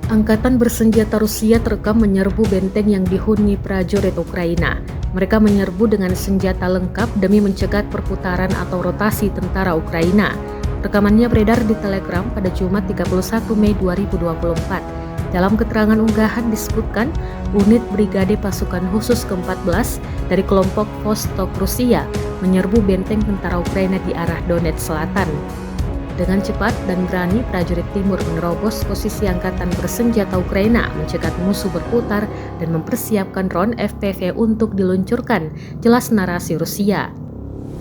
Angkatan bersenjata Rusia terekam menyerbu benteng yang dihuni prajurit Ukraina. Mereka menyerbu dengan senjata lengkap demi mencegat perputaran atau rotasi tentara Ukraina. Rekamannya beredar di Telegram pada Jumat 31 Mei 2024. Dalam keterangan unggahan disebutkan, unit Brigade Pasukan Khusus ke-14 dari kelompok Vostok Rusia menyerbu benteng tentara Ukraina di arah Donetsk Selatan. Dengan cepat dan berani, prajurit timur menerobos posisi angkatan bersenjata Ukraina, mencegat musuh berputar dan mempersiapkan drone FPV untuk diluncurkan, jelas narasi Rusia.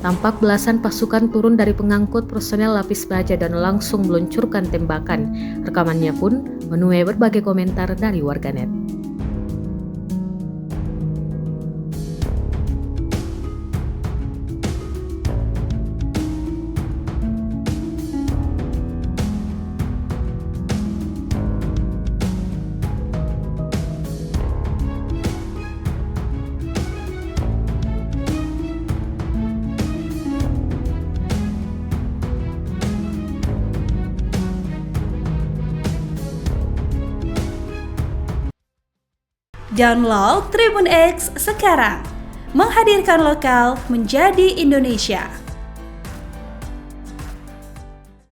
Tampak belasan pasukan turun dari pengangkut personel lapis baja dan langsung meluncurkan tembakan. Rekamannya pun menuai berbagai komentar dari warganet. Download Tribun X sekarang, menghadirkan lokal menjadi Indonesia.